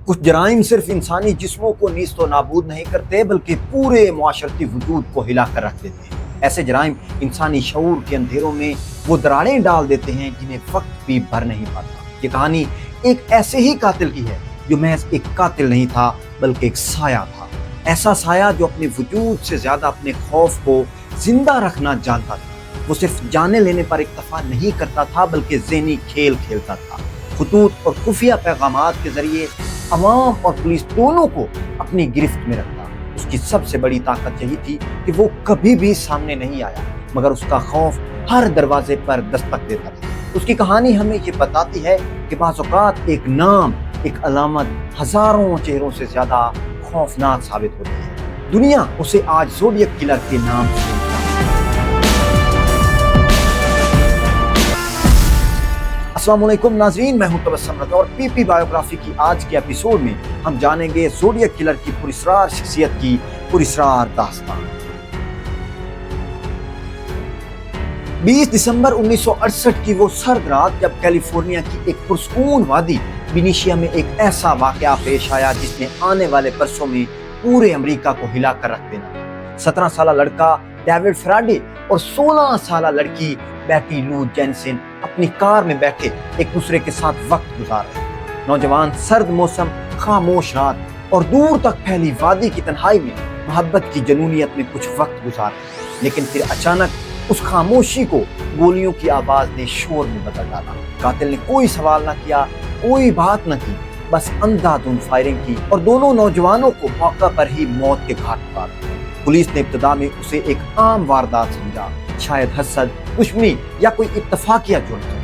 کچھ جرائم صرف انسانی جسموں کو نیست و نابود نہیں کرتے بلکہ پورے معاشرتی وجود کو ہلا کر رکھ دیتے ہیں۔ ایسے جرائم انسانی شعور کے اندھیروں میں وہ دراڑیں ڈال دیتے ہیں جنہیں وقت بھی بھر نہیں پاتا۔ یہ کہانی ایک ایسے ہی قاتل کی ہے جو محض ایک قاتل نہیں تھا بلکہ ایک سایہ تھا، ایسا سایہ جو اپنے وجود سے زیادہ اپنے خوف کو زندہ رکھنا جانتا تھا۔ وہ صرف جانے لینے پر اکتفا نہیں کرتا تھا بلکہ ذہنی کھیل کھیلتا تھا، خطوط اور خفیہ پیغامات کے ذریعے عوام اور پولیس دونوں کو اپنی گرفت میں رکھتا۔ اس کی سب سے بڑی طاقت یہی تھی کہ وہ کبھی بھی سامنے نہیں آیا مگر اس کا خوف ہر دروازے پر دستک دیتا تھا۔ اس کی کہانی ہمیں یہ بتاتی ہے کہ بعض اوقات ایک نام، ایک علامت ہزاروں چہروں سے زیادہ خوفناک ثابت ہوتی ہے۔ دنیا اسے آج زوڈیاک کلر کے نام سے جانتی ہے۔ السلام علیکم ناظرین، میں ہوں تبسم رضا اور پی پی بایوگرافی کی آج کے ایپیسوڈ میں ہم جانیں گے زوڈیاک کلر کی پراسرار شخصیت کی پراسرار داستان۔ 20 دسمبر 1968 کی وہ سرد رات جب کیلیفورنیا کی ایک پرسکون وادی وینیشیا میں ایک ایسا واقعہ پیش آیا جس نے آنے والے برسوں میں پورے امریکہ کو ہلا کر رکھ دینا۔ 17 سالہ لڑکا ڈیوڈ فراڈے اور 16 سالہ لڑکی بیٹی لو جینسن اپنی کار میں بیٹھے ایک دوسرے کے ساتھ وقت گزار رہے تھے۔ نوجوان سرد موسم، خاموش رات اور دور تک پھیلی وادی کی تنہائی میں محبت کی جنونیت میں کچھ وقت گزار رہے تھے، لیکن پھر اچانک اس خاموشی کو گولیوں کی آواز نے شور میں بدل ڈالا۔ قاتل نے کوئی سوال نہ کیا، کوئی بات نہ کی، بس اندھا دھند فائرنگ کی اور دونوں نوجوانوں کو موقع پر ہی موت کے گھاٹ اتار دیا۔ پولیس نے ابتدا میں اسے ایک عام واردات سمجھا، شاید حسد، دشمنی یا کوئی اتفاقیہ جرم تھا،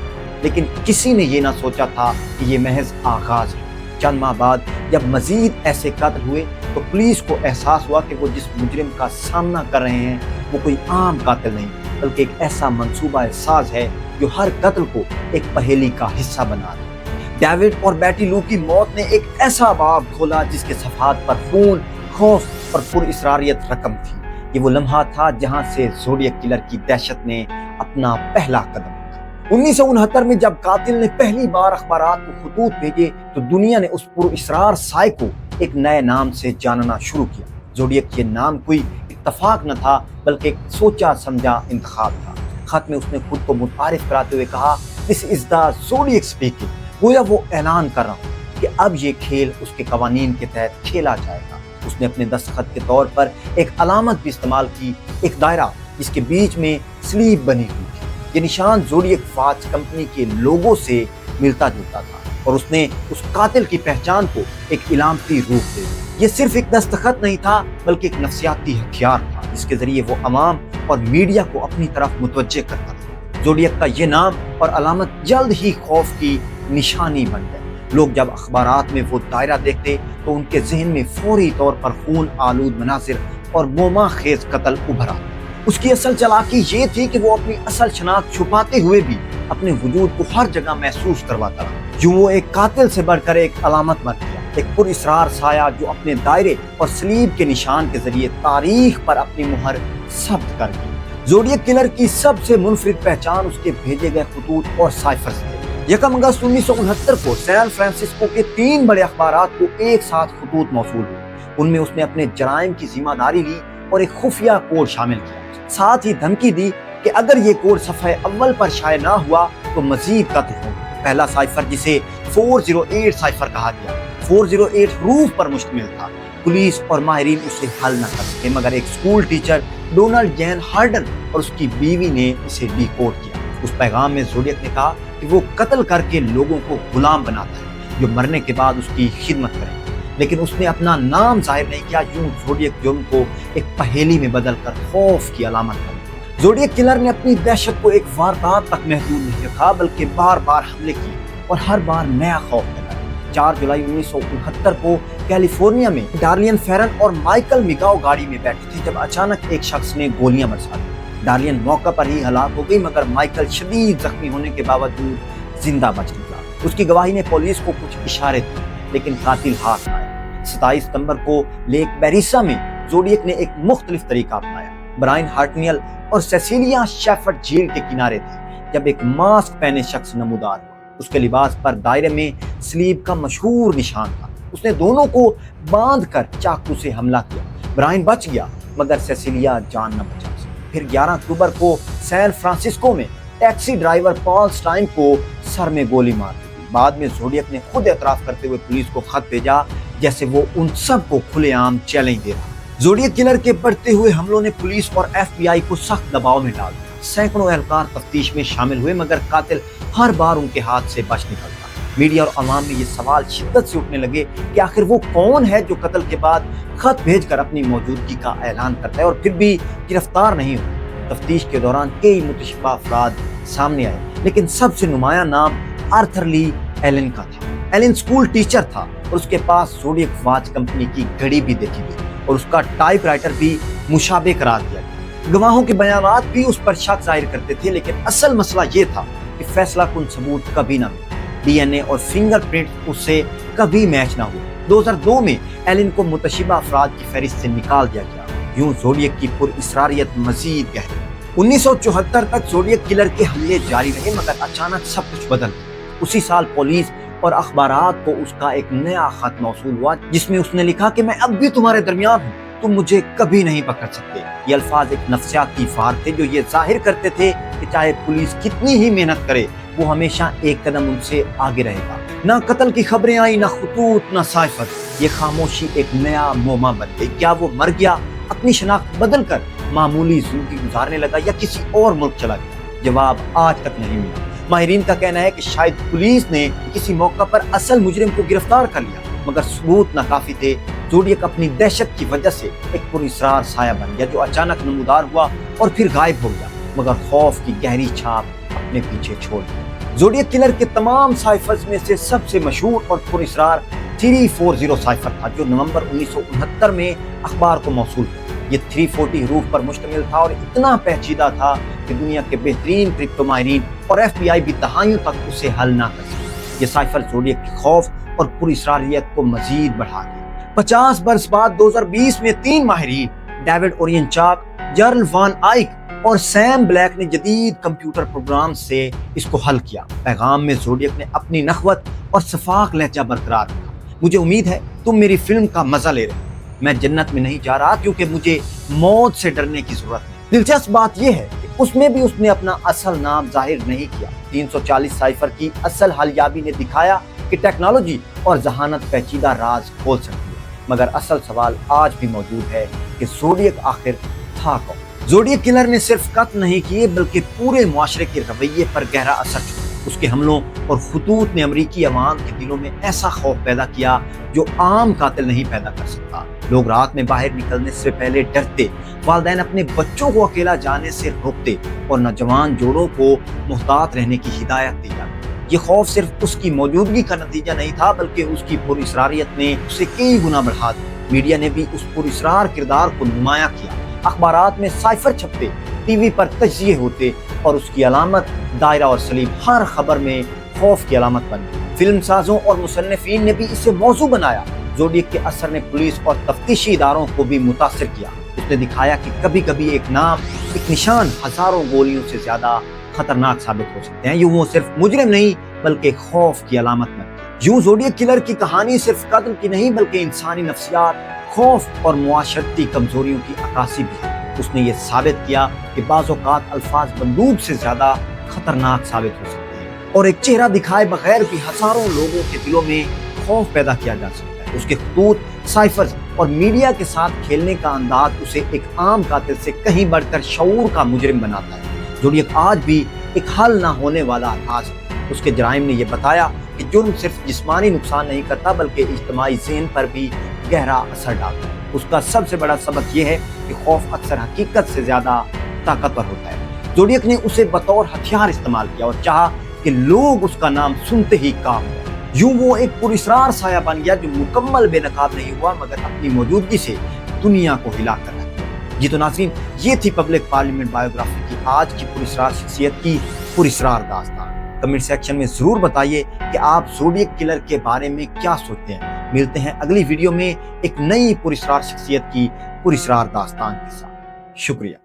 لیکن کسی نے یہ نہ سوچا تھا کہ یہ محض آغاز ہے۔ چند ماہ بعد جب مزید ایسے قتل ہوئے تو پولیس کو احساس ہوا کہ وہ جس مجرم کا سامنا کر رہے ہیں وہ کوئی عام قاتل نہیں بلکہ ایک ایسا منصوبہ ساز ہے جو ہر قتل کو ایک پہیلی کا حصہ بنا رہا ہے۔ ڈیوڈ اور بیٹی لو کی موت نے ایک ایسا باب کھولا جس کے صفحات پر خون، خوف اور پراسراریت رقم تھی۔ یہ وہ لمحہ تھا جہاں سے زوڈیاک کلر کی دہشت نے اپنا پہلا قدم رکھا۔ 1969 میں جب قاتل نے پہلی بار اخبارات کو خطوط بھیجے تو دنیا نے اس پراسرار سائے کو ایک نئے نام سے جاننا شروع کیا۔ زوڈیاک یہ نام کوئی اتفاق نہ تھا بلکہ ایک سوچا سمجھا انتخاب تھا۔ خط میں اس نے خود کو متعارف کراتے ہوئے کہا، "This is the Zodiac speaking"، گویا وہ اعلان کر رہا ہوں کہ اب یہ کھیل اس کے قوانین کے تحت کھیلا جائے گا۔ اس نے اپنے دستخط کے طور پر ایک علامت بھی استعمال کی، ایک دائرہ جس کے بیچ میں سلیب بنی ہوئی تھی۔ یہ نشان زوڈیاک واچ کمپنی کے لوگو سے ملتا جلتا تھا اور اس نے اس قاتل کی پہچان کو ایک علامتی روپ دے دیا۔ یہ صرف ایک دستخط نہیں تھا بلکہ ایک نفسیاتی ہتھیار تھا جس کے ذریعے وہ عوام اور میڈیا کو اپنی طرف متوجہ کرتا تھا۔ زوڈیاک کا یہ نام اور علامت جلد ہی خوف کی نشانی بن گئے۔ لوگ جب اخبارات میں وہ دائرہ دیکھتے تو ان کے ذہن میں فوری طور پر خون آلود مناظر اور موما خیز قتل ابھر آتے۔ اس کی اصل چالاکی یہ تھی کہ وہ اپنی اصل شناخت چھپاتے ہوئے بھی اپنے وجود کو ہر جگہ محسوس کرواتا رہا۔ یوں وہ ایک قاتل سے بڑھ کر ایک علامت بن گیا، ایک پراسرار سایہ جو اپنے دائرے اور سلیب کے نشان کے ذریعے تاریخ پر اپنی مہر ثبت کر گئی۔ زوڈیاک کلر کی سب سے منفرد پہچان اس کے بھیجے گئے خطوط اور سائفرز تھے۔ 1 اگست 1969 کو سان فرانسسکو کے 3 بڑے اخبارات کو ایک ساتھ خطوط موصول ہوئے۔ ان میں اس نے اپنے جرائم کی ذمہ داری لی اور ایک خفیہ کوڈ شامل کیا، ساتھ ہی دھمکی دی کہ اگر یہ کوڈ صفحہ اول پر شائع نہ ہوا تو مزید قتل ہوں۔ پہلا سائفر جسے 408 سائفر کہا گیا، 408 حروف پر مشتمل تھا۔ پولیس اور ماہرین اسے حل نہ کر سکے مگر ایک school teacher Donald Gene Harden اور اس کی بیوی نے اسے ڈی کوڈ کیا۔ اس پیغام میں زوڈیاک نے کہا کہ وہ قتل کر کے لوگوں کو غلام بناتا ہے جو مرنے کے بعد اس کی خدمت کریں، لیکن اس نے اپنا نام ظاہر نہیں کیا۔ یوں زوڈیاک جرم کو ایک پہیلی میں بدل کر خوف کی علامت بن گئی۔ زوڈیاک کلر نے اپنی دہشت کو ایک واردات تک محدود نہیں رکھا بلکہ بار بار حملے کیے اور ہر بار نیا خوف پھیلایا۔ 4 جولائی 1969 کو کیلیفورنیا میں ڈارلین فیرن اور مائیکل میگاؤ گاڑی میں بیٹھے تھے جب اچانک ایک شخص نے گولیاں برسا دی۔ ڈارلین موقع پر ہی ہلاک ہو گئی مگر مائیکل شدید زخمی ہونے کے باوجود زندہ بچ نکلا۔ اس کی گواہی نے پولیس کو کچھ اشارے دیے لیکن قاتل ہاتھ نہ آیا۔ 27 ستمبر کو لیک بیریسا میں زوڈیاک نے ایک مختلف طریقہ اپنایا۔ برائن ہارٹنیل اور سیسیلیا شیفرڈ جھیل کے کنارے تھے جب ایک ماسک پہنے شخص نمودار ہوا۔ اس کے لباس پر دائرے میں سلیب کا مشہور نشان تھا۔ उसने दोनों को बांध कर चाकू से हमला किया। ब्रायन बच गया मगर सेसिलिया जान न बचा सकी। फिर 11 अक्टूबर को सैन फ्रांसिस्को में टैक्सी ड्राइवर पॉल स्टाइन को सर में गोली मार दी। बाद में ज़ोडिएक ने खुद एतराफ़ करते हुए पुलिस को खत भेजा, जैसे वो उन सब को खुलेआम चैलेंज दे रहा। ज़ोडिएक किलर के बढ़ते हुए हमलों ने पुलिस और FBI को सख्त दबाव में डाल दिया। सैकड़ों एहलकार तफ्तीश में शामिल हुए मगर कातिल हर बार उनके हाथ से बच निकलता। मीडिया और अवाम में ये सवाल शिद्दत से उठने लगे कि आखिर वो कौन है जो कत्ल के बाद खत भेजकर अपनी मौजूदगी का ऐलान करता है और फिर भी गिरफ्तार नहीं होता। तफ्तीश के दौरान कई मुतशब्बा अफराद सामने आए, लेकिन सबसे नुमायां नाम आर्थर ली एलन का था। एलन स्कूल टीचर था और उसके पास ज़ोडिएक वॉच कंपनी की घड़ी भी देखी गई और उसका टाइपराइटर भी मुशाबे करार दिया गया। गवाहों के बयानात भी उस पर शक जाहिर करते थे, लेकिन असल मसला ये था कि फैसला कुन सबूत कभी ना मिले। DNA और फिंगरप्रिंट उससे कभी मैच ना हुए। 2002 में एलन को मुतशब्बा अफराद की फहरिस्त से निकाल दिया गया। यूं ज़ोडिएक की पुरइसरारियत मजीद गहरी। 1974 तक ज़ोडिएक किलर के हमले जारी रहे मगर अचानक सब कुछ बदल गया। उसी साल पुलिस और अखबारात को उसका एक नया खत मौसूल हुआ जिसमें उसने लिखा कि मैं अब भी तुम्हारे दरमियान हूँ, तुम मुझे कभी नहीं पकड़ सकते। ये अल्फाज एक नफ्सियाती फार थे जो ये जाहिर करते थे कि चाहे पुलिस कितनी ही मेहनत करे, वो हमेशा एक कदम उनसे आगे रहेगा। ना कत्ल की खबरें आई, ना खुतूत, ना साइफर। ये खामोशी एक नया मोमा बन गई। क्या वो मर गया, अपनी शनाख्त बदल कर मामूली जिंदगी गुजारने लगा, या किसी और मुल्क चला गया? जवाब आज तक नहीं मिला। माहिरीन का कहना है कि शायद पुलिस ने किसी मौका पर असल मुजरिम को गिरफ्तार कर लिया मगर सबूत नाकाफी थे। ज़ोडिएक अपनी दहशत की वजह से एक पुरअसरार साया बन गया जो अचानक नमूदार हुआ और फिर गायब हो गया, मगर खौफ की गहरी छाप अपने पीछे छोड़ दी। ज़ोडिएक किलर के तमाम साइफर्स में से सबसे मशहूर और पुरअसरार 340 साइफर था जो नवंबर 1969 में अखबार को मौसूल हुआ। ये 340 हरूफ पर मुश्तमिल था और इतना पेचीदा था कि दुनिया के बेहतरीन क्रिप्टो माहिरीन और FBI भी दहाइयों तक उसे हल ना कर सके। ये साइफर ज़ोडिएक के खौफ और पुरअसरारियत को मजीद बढ़ा दिया। 50 बरस बाद 2020 में 3 माहिरीन डेविड ओरियनचाक, जर्ल वान आइक और सैम ब्लैक ने जदीद कंप्यूटर प्रोग्राम से इसको हल किया। पैगाम में ज़ोडिएक ने अपनी नखवत और सफाक लहजा बरकरार रखा। मुझे उम्मीद है तुम मेरी फिल्म का मजा ले रहे हो। मैं जन्नत में नहीं जा रहा क्योंकि मुझे मौत से डरने की जरूरत नहीं। दिलचस्प बात यह है कि उसमें भी उसने अपना असल नाम जाहिर नहीं किया। 340 साइफर की असल हलियाबी ने दिखाया कि टेक्नोलॉजी और जहानत पेचीदा राज खोल सकती है, मगर असल सवाल आज भी मौजूद है कि ज़ोडिएक आखिर था कौन? ज़ोडिएक किलर ने सिर्फ कत्ल नहीं किए बल्कि पूरे मुआशरे के रवैये पर गहरा असर छोड़ा। उसके हमलों और खुतूत ने अमरीकी अवाम के दिलों में ऐसा खौफ पैदा किया जो आम कातिल नहीं पैदा कर सकता। लोग रात में बाहर निकलने से पहले डरते, वालिदैन अपने बच्चों को अकेला जाने से रोकते और नौजवान जोड़ों को मुहतात रहने की हिदायत दी जाती। ये खौफ सिर्फ उसकी मौजूदगी का नतीजा नहीं था बल्कि उसकी पुरअसरारियत ने उसे कई गुना बढ़ा दिया। मीडिया ने भी उस पुरअसरार किरदार को नुमायां किया। अखबारात में साइफर छपते, टीवी पर तज्जिए होते और उसकी अलामत दायरा और सलीब हर खबर में खौफ की अलामत बन गई। फिल्म साजों और मुसन्निफीन ने भी इसे मौजू बनाया। ज़ोडिएक के असर ने पुलिस और तफ्तीशी इदारों को भी मुतासिर किया। उसने दिखाया कि कभी कभी एक नाम, एक निशान हजारों गोलियों से ज्यादा खतरनाक साबित हो सकते हैं। यूं वो सिर्फ मुजरिम नहीं बल्कि खौफ की अलामत बन गई। यूं ज़ोडिएक किलर की कहानी सिर्फ कत्ल की नहीं बल्कि इंसानी नफ्सियात, खौफ और मुआशरती कमजोरियों की अक्कासी भी है। उसने ये साबित किया कि बाज़ औक़ात अल्फाज बंदूक से ज्यादा खतरनाक साबित हो सकते हैं और एक चेहरा दिखाए बगैर भी हजारों लोगों के दिलों में खौफ पैदा किया जा सकता है। उसके खतूत, साइफर्स और मीडिया के साथ खेलने का अंदाज उसे एक आम कातिल से कहीं बढ़कर शऊर का मुजरिम बनाता है। ज़ोडिएक आज भी एक हल ना होने वाला राज है। उसके जराइम ने यह बताया कि जुर्म सिर्फ जिस्मानी नुकसान नहीं करता बल्कि इज्तिमाई ज़हन पर भी गहरा असर डालता है। उसका सबसे बड़ा सबक यह है कि खौफ अक्सर हकीकत से ज्यादा ताकतवर होता है। ज़ोडिएक ने उसे बतौर हथियार इस्तेमाल किया और चाहा कि लोग उसका नाम सुनते ही कांप गए। यूं वो एक पुरअसरार साया बन गया जो मुकम्मल बेनकाब नहीं हुआ मगर अपनी मौजूदगी से दुनिया को हिला कर रख दिया। जी तो नाज़रीन, ये थी पब्लिक पार्लियामेंट बायोग्राफी की आज की पुरअसरार शख्सियत की पुरअसरार दास्तान। कमेंट सेक्शन में जरूर बताइए कि आप ज़ोडिएक किलर के बारे में क्या सोचते हैं। मिलते हैं अगली वीडियो में एक नई पुरअसरार शख्सियत की पुरअसरार दास्तान के साथ। शुक्रिया।